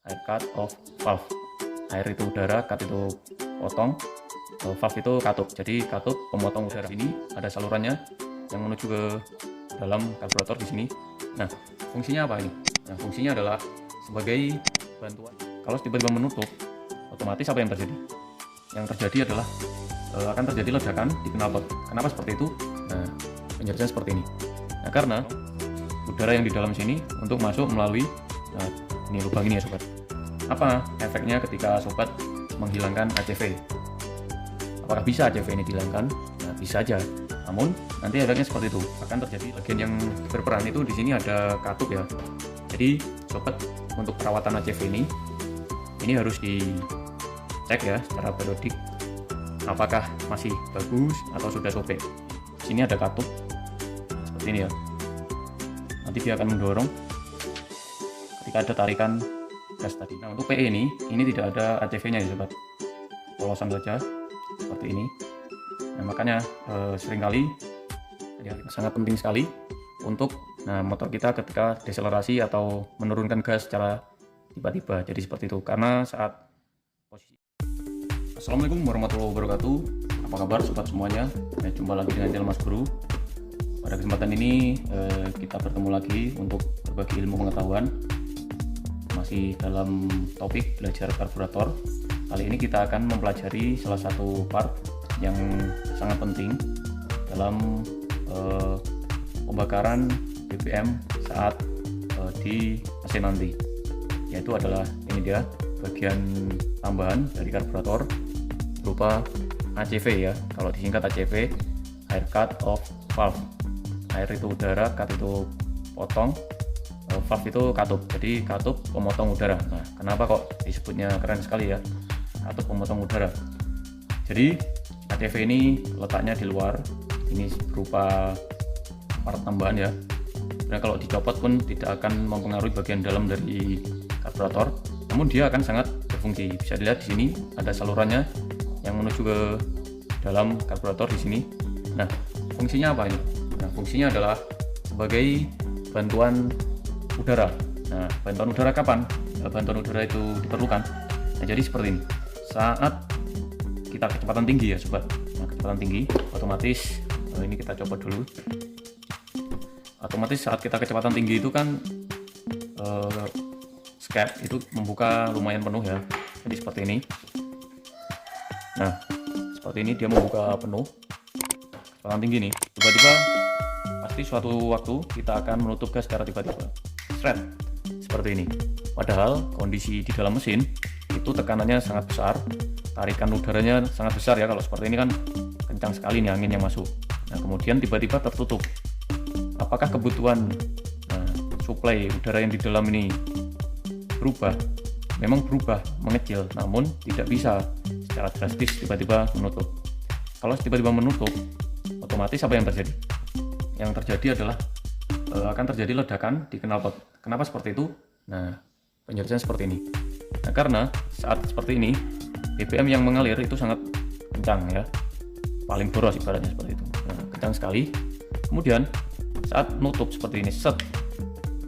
air cut of valve. Air itu udara, cut itu potong, valve itu katup. Jadi katup pemotong udara. Ini ada salurannya yang menuju ke dalam karburator di sini. Nah, fungsinya apa ini? Nah, fungsinya adalah sebagai bantuan. Kalau tiba-tiba menutup, otomatis apa yang terjadi? Yang terjadi adalah akan terjadi ledakan di knalpot. Kenapa seperti itu? Nah, penjelasannya seperti ini. Nah, karena udara yang di dalam sini untuk masuk melalui ini lubang ini ya sobat. Apa efeknya ketika sobat menghilangkan ACV? Apakah bisa ACV ini dihilangkan? Nah, bisa aja. Namun nanti efeknya seperti itu. Akan terjadi bagian yang berperan itu di sini ada katup ya. Jadi sobat untuk perawatan ACV ini harus dicek ya secara periodik. Apakah masih bagus atau sudah sobek. Di sini ada katup seperti ini ya. Nanti dia akan mendorong ketika ada tarikan gas tadi. Nah, untuk PE ini tidak ada ACV-nya ya sobat, polosan saja seperti ini. Nah, makanya seringkali ya, sangat penting sekali untuk motor kita ketika deselerasi atau menurunkan gas secara tiba-tiba. Jadi seperti itu, karena saat posisi. Assalamualaikum warahmatullahi wabarakatuh. Apa kabar sobat semuanya? Jumpa lagi dengan channel Mas Guru. Pada kesempatan ini kita bertemu lagi untuk berbagi ilmu pengetahuan. Masih dalam topik belajar karburator. Kali ini kita akan mempelajari salah satu part yang sangat penting dalam pembakaran BBM saat di mesin nanti, yaitu adalah ini dia bagian tambahan dari karburator berupa ACV ya. Kalau disingkat ACV, air cut of valve. Air itu udara, cut itu potong, valve itu katup. Jadi katup pemotong udara. Nah, kenapa kok disebutnya keren sekali ya, katup pemotong udara? Jadi ACV ini letaknya di luar. Ini berupa part tambahan ya. Nah, kalau dicopot pun tidak akan mempengaruhi bagian dalam dari karburator. Namun dia akan sangat berfungsi. Bisa dilihat di sini ada salurannya yang menuju ke dalam karburator di sini. Nah, fungsinya apa ini? Nah, fungsinya adalah sebagai bantuan udara. Nah, bantuan udara kapan bantuan udara itu diperlukan? Nah, jadi seperti ini. Saat kita kecepatan tinggi ya sobat. Nah, kecepatan tinggi otomatis ini kita coba dulu. Otomatis saat kita kecepatan tinggi itu kan skep itu membuka lumayan penuh ya. Jadi seperti ini. Nah, seperti ini dia membuka penuh kecepatan tinggi nih. Tiba-tiba pasti suatu waktu kita akan menutup gas secara tiba-tiba. Shred seperti ini. Padahal kondisi di dalam mesin itu tekanannya sangat besar, tarikan udaranya sangat besar ya. Kalau seperti ini kan kencang sekali nih angin yang masuk. Nah, kemudian tiba-tiba tertutup. Apakah kebutuhan suplai udara yang di dalam ini berubah? Memang berubah, mengecil, namun tidak bisa secara drastis tiba-tiba menutup. Kalau tiba-tiba menutup, otomatis apa yang terjadi? Yang terjadi adalah akan terjadi ledakan di knalpot. Kenapa seperti itu? Nah, penjelasannya seperti ini. Nah, karena saat seperti ini BBM yang mengalir itu sangat kencang ya, paling boros ibaratnya seperti itu. Nah, kencang sekali. Kemudian saat nutup seperti ini, set,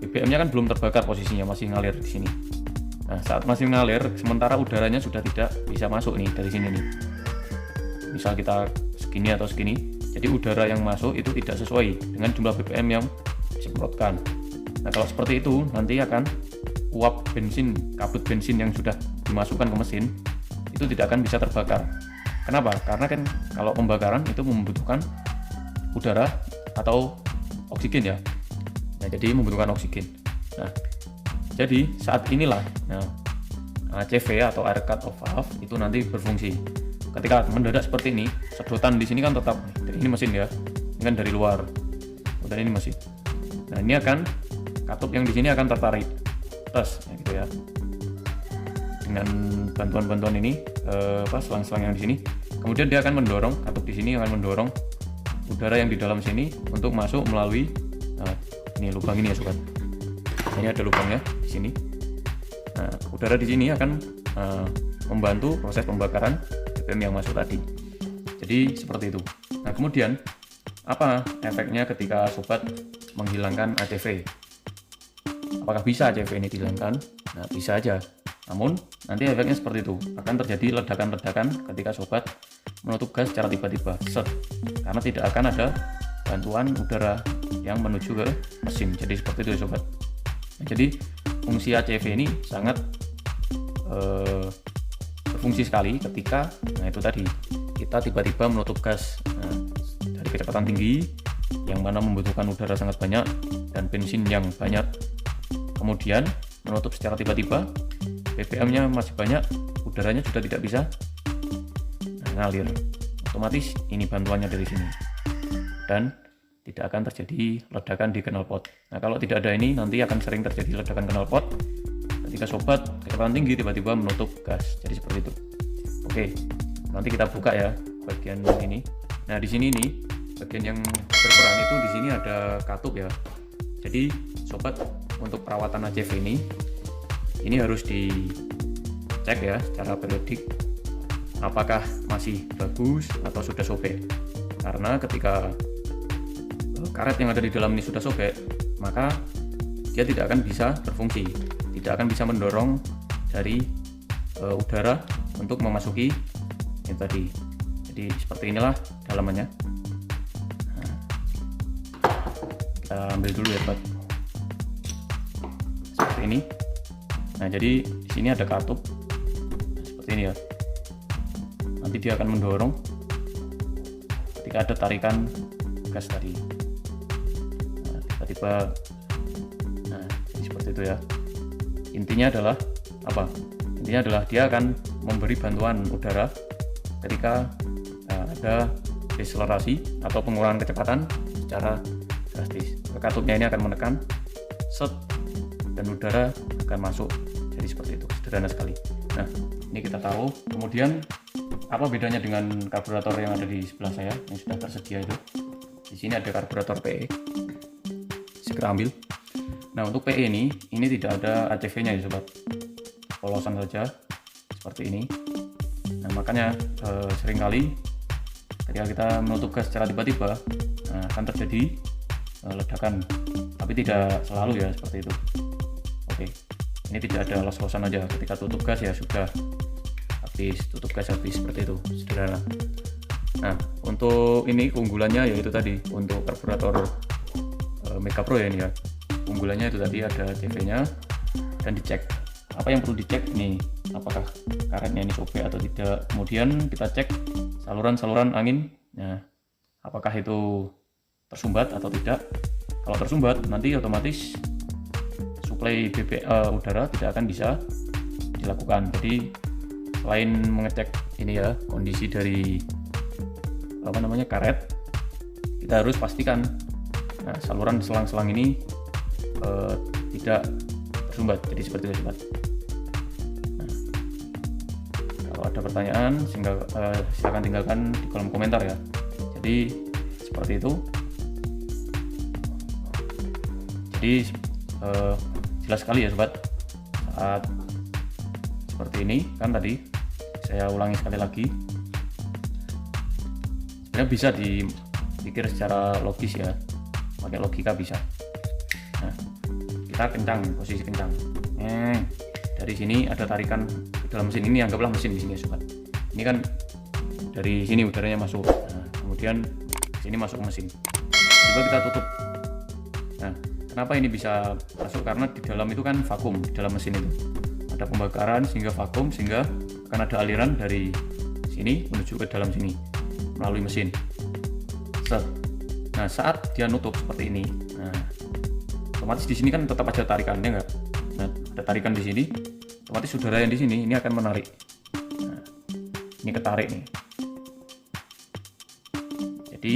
BBM-nya kan belum terbakar, posisinya masih ngalir di sini. Nah, saat masih ngalir, sementara udaranya sudah tidak bisa masuk nih dari sini nih. Misal kita segini atau segini, jadi udara yang masuk itu tidak sesuai dengan jumlah BBM yang disemprotkan. Nah, kalau seperti itu nanti akan uap bensin, kabut bensin yang sudah dimasukkan ke mesin itu tidak akan bisa terbakar. Kenapa? Karena kan kalau pembakaran itu membutuhkan udara atau oksigen ya. Nah, jadi membutuhkan oksigen. Nah, jadi saat inilah ACV atau air cut of valve itu nanti berfungsi. Ketika mendadak seperti ini, sedotan di sini kan tetap, ini mesin ya, ini kan dari luar, dan ini mesin. Nah, ini akan katup yang di sini akan tertarik, tes, gitu ya. Dengan bantuan-bantuan ini, selang-selang yang di sini, kemudian dia akan mendorong, katup di sini akan mendorong udara yang di dalam sini untuk masuk melalui ini lubang ini ya sobat. Ini ada lubangnya di sini. Nah, udara di sini akan membantu proses pembakaran BBM yang masuk tadi. Jadi seperti itu. Nah, kemudian apa efeknya ketika sobat menghilangkan ACV? Apakah bisa ACV ini dihilangkan? Nah, bisa aja. Namun nanti efeknya seperti itu, akan terjadi ledakan-ledakan ketika sobat menutup gas secara tiba-tiba, set, karena tidak akan ada bantuan udara yang menuju ke mesin. Jadi seperti itu ya sobat. Nah, jadi fungsi ACV ini sangat berfungsi sekali ketika itu tadi kita tiba-tiba menutup gas dari kecepatan tinggi yang mana membutuhkan udara sangat banyak dan bensin yang banyak, kemudian menutup secara tiba-tiba, BBM-nya masih banyak, udaranya sudah tidak bisa ngalir, otomatis ini bantuannya dari sini dan tidak akan terjadi ledakan di knalpot. Nah, kalau tidak ada ini nanti akan sering terjadi ledakan knalpot ketika sobat kecepatan tinggi tiba-tiba menutup gas. Jadi seperti itu. Oke, nanti kita buka ya bagian ini. Nah, di sini nih bagian yang berperan itu di sini ada katup ya. Jadi sobat untuk perawatan ACV ini harus dicek ya secara periodik apakah masih bagus atau sudah sobek. Karena ketika karet yang ada di dalam ini sudah sobek, maka dia tidak akan bisa berfungsi, tidak akan bisa mendorong dari udara untuk memasuki yang tadi. Jadi seperti inilah dalamannya. Nah, kita ambil dulu ya sobat, seperti ini. Nah, jadi di sini ada katup seperti ini ya, nanti dia akan mendorong ketika ada tarikan gas tadi. Nah, tiba-tiba, nah jadi seperti itu ya. Intinya adalah apa? Intinya adalah dia akan memberi bantuan udara ketika ada deselerasi atau pengurangan kecepatan secara drastis. Katupnya ini akan menekan set dan udara akan masuk. Jadi seperti itu, sederhana sekali. Nah, ini kita tahu. Kemudian apa bedanya dengan karburator yang ada di sebelah saya yang sudah tersedia itu? Di sini ada karburator PE. Segera ambil. Nah, untuk PE ini tidak ada ACV-nya ya sobat. Polosan saja seperti ini. Nah, makanya seringkali ketika kita menutup gas secara tiba-tiba akan terjadi ledakan, tapi tidak selalu ya seperti itu. Oke, ini tidak ada los-losan aja, ketika tutup gas ya sudah habis, tutup gas habis, seperti itu, sederhana. Nah, untuk ini keunggulannya yaitu tadi untuk karburator Mega Pro ya ini ya, unggulannya itu tadi ada CV-nya dan dicek apa yang perlu dicek nih, apakah karetnya ini sobek atau tidak. Kemudian kita cek saluran-saluran angin, nah apakah itu tersumbat atau tidak. Kalau tersumbat nanti otomatis suplai udara tidak akan bisa dilakukan. Jadi selain mengecek ini ya kondisi dari karet, kita harus pastikan saluran selang-selang ini tidak tersumbat. Jadi seperti itu sobat. Kalau ada pertanyaan silakan tinggalkan di kolom komentar ya. Jadi seperti itu. Jadi jelas sekali ya sobat, saat seperti ini kan tadi saya ulangi sekali lagi, sebenarnya bisa dipikir secara logis ya, pakai logika bisa. Nah, kita kencang, posisi kencang. Dari sini ada tarikan ke dalam mesin ini, anggaplah mesin di sini ya sobat. Ini kan dari sini udaranya masuk, kemudian sini masuk ke mesin. Coba kita tutup. Nah, kenapa ini bisa masuk? Karena di dalam itu kan vakum, di dalam mesin itu ada pembakaran sehingga vakum, sehingga akan ada aliran dari sini menuju ke dalam sini melalui mesin. Nah, saat dia nutup seperti ini, otomatis di sini kan tetap ada tarikannya nggak? Nah, ada tarikan di sini, otomatis udara yang di sini ini akan menarik. Nah, ini ketarik nih. Jadi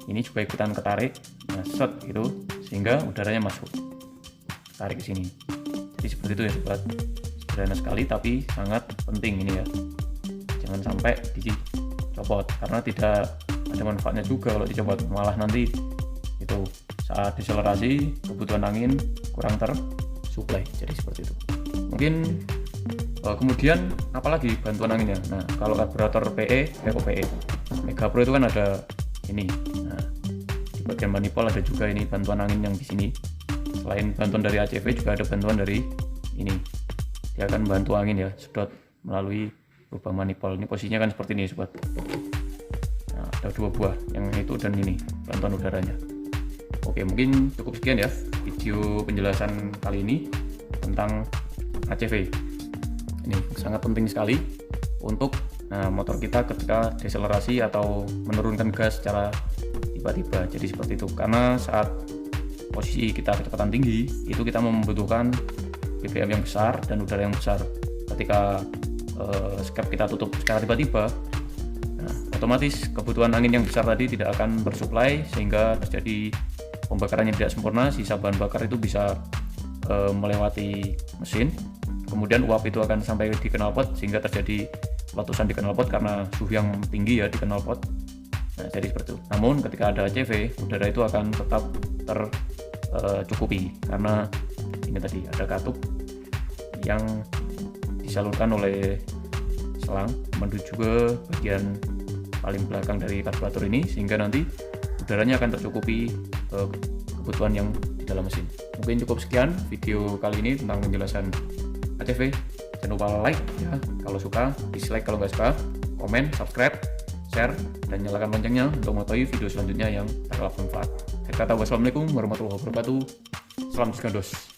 ini juga ikutan ketarik. Nah, set gitu sehingga udaranya masuk, tarik ke sini. Jadi seperti itu ya sobat, sederhana sekali tapi sangat penting ini ya, jangan sampai dicopot karena tidak ada manfaatnya juga kalau dicopot, malah nanti itu saat deselerasi kebutuhan angin kurang tersuplai. Jadi seperti itu. Mungkin kemudian apalagi bantuan anginnya. Nah, kalau karburator PE Mega Pro itu kan ada ini. Nah, di bagian manifold ada juga ini bantuan angin yang di sini. Selain bantuan dari ACV juga ada bantuan dari ini dia akan membantu angin ya, sedot melalui lubang manifold. Ini posisinya kan seperti ini sobat. Nah, ada 2 buah, yang itu dan ini bantuan udaranya. Oke, mungkin cukup sekian ya video penjelasan kali ini tentang ACV. Ini sangat penting sekali untuk motor kita ketika deselerasi atau menurunkan gas secara tiba-tiba. Jadi seperti itu, karena saat posisi kita kecepatan tinggi itu kita membutuhkan BBM yang besar dan udara yang besar. Ketika skep kita tutup secara tiba-tiba, otomatis kebutuhan angin yang besar tadi tidak akan bersuplai, sehingga terjadi pembakaran yang tidak sempurna. Sisa bahan bakar itu bisa melewati mesin, kemudian uap itu akan sampai di knalpot sehingga terjadi letusan di knalpot karena suhu yang tinggi ya di knalpot. Nah, jadi seperti itu. Namun ketika ada ACV, udara itu akan tetap tercukupi karena ini tadi ada katup yang disalurkan oleh selang menuju ke bagian paling belakang dari karburator ini, sehingga nanti udaranya akan tercukupi kebutuhan yang di dalam mesin. Mungkin cukup sekian video kali ini tentang penjelasan ACV. Jangan lupa like ya kalau suka, dislike kalau nggak suka, komen, subscribe, share, dan nyalakan loncengnya untuk mengetahui video selanjutnya yang bermanfaat. Saya kata wassalamualaikum warahmatullahi wabarakatuh. Salam Cisgandos.